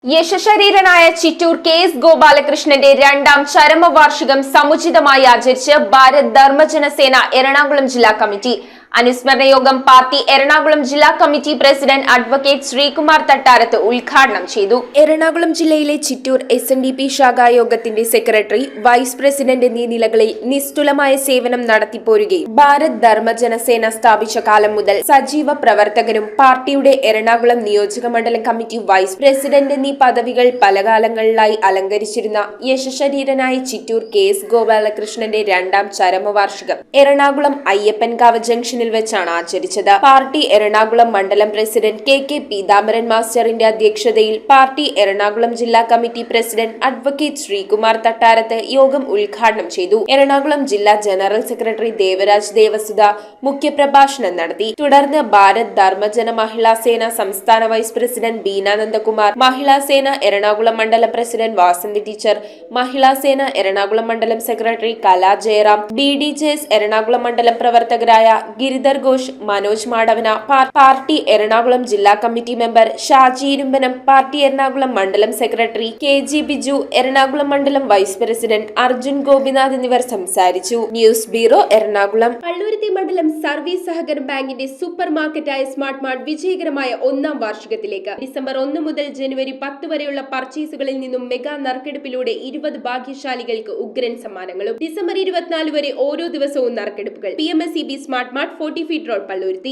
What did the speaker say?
യശശരീരനായ Chittur KS. ഗോപാലകൃഷ്ണന്റെ രണ്ടാം ചരമവാർഷികം സമുചിതമായി ആചരിച്ച് ഭാരത് ധർമ്മജന സേന എറണാകുളം ജില്ലാ കമ്മിറ്റി. അനുസ്മരണ യോഗം പാർട്ടി എറണാകുളം ജില്ലാ committee president advocate Sreekumar Thattarath ഉദ്ഘാടനം ചെയ്തു. എറണാകുളം ജില്ലയിലെ ചിറ്റൂർ SNDP ശാഖായോഗത്തിന്റെ സെക്രട്ടറി, വൈസ് പ്രസിഡന്റ് എന്നീ നിലകളിൽ നിസ്തുലമായ സേവനം നടത്തിപ്പോരുകയും ഭാരത് ധർമ്മജന സേന സ്ഥാപിച്ച കാലം മുതൽ സജീവ പ്രവർത്തകനും പാർട്ടിയുടെ എറണാകുളം നിയോജക മണ്ഡലം കമ്മിറ്റി വൈസ് പ്രസിഡന്റ് എന്നീ പദവികൾ പല കാലങ്ങളിലായി അലങ്കരിച്ചിരുന്ന യശശരീരനായ ചിറ്റൂർ കെ.എസ്. ഗോപാലകൃഷ്ണന്റെ രണ്ടാം ചരമവാർഷികം എറണാകുളം അയ്യപ്പൻകാവ് ജംഗ്ഷൻ വെച്ചാണ് ആചരിച്ചത്. പാർട്ടി എറണാകുളം മണ്ഡലം പ്രസിഡന്റ് കെ പീതാംബരൻ മാസ്റ്ററിന്റെ അധ്യക്ഷതയിൽ പാർട്ടി എറണാകുളം ജില്ലാ committee president advocate Sreekumar Thattarath യോഗം ഉദ്ഘാടനം ചെയ്തു. എറണാകുളം ജില്ലാ ജനറൽ സെക്രട്ടറി ദേവരാജ് ദേവസുധ മുഖ്യപ്രഭാഷണം നടത്തി. തുടർന്ന് ഭാരത് ധർമ്മജന മഹിളാ സേന സംസ്ഥാന വൈസ് പ്രസിഡന്റ് ബീന നന്ദകുമാർ, മഹിളാ സേന എറണാകുളം മണ്ഡലം പ്രസിഡന്റ് വാസന്തി ടീച്ചർ, മഹിളാ സേന എറണാകുളം മണ്ഡലം സെക്രട്ടറി കലാ ജയറാം, BDJS എറണാകുളം മണ്ഡലം പ്രവർത്തകരായ ഗിരിധർ ഘോഷ്, മനോജ് മാടവന, പാർട്ടി എറണാകുളം ജില്ലാ committee member Shaji Irumpanam, party Ernakulam മണ്ഡലം സെക്രട്ടറി KG ബിജു, എറണാകുളം മണ്ഡലം വൈസ് പ്രസിഡന്റ് അർജുൻ ഗോപിനാഥ് എന്നിവർ സംസാരിച്ചു. News bureau, Ernakulam. പള്ളുരുത്തി മണ്ഡലം സർവീസ് സഹകരണ ബാങ്കിന്റെ സൂപ്പർ മാർക്കറ്റായ സ്മാർട്ട് മാർട്ട് വിജയകരമായ 1ാം വാർഷികത്തിലേക്ക്. ഡിസംബർ 1 മുതൽ ജനുവരി 10 വരെയുള്ള പർച്ചേസുകളിൽ നിന്നും മെഗാ നറുക്കെടുപ്പിലൂടെ 20 ഭാഗ്യശാലികൾക്ക് ഉഗ്രൻ സമ്മാനങ്ങളും. ഡിസംബർ 24 വരെ ഓരോ ദിവസവും നറുക്കെടുപ്പുകൾ. PMSEB smart mart 40 feet road, Palluruthy.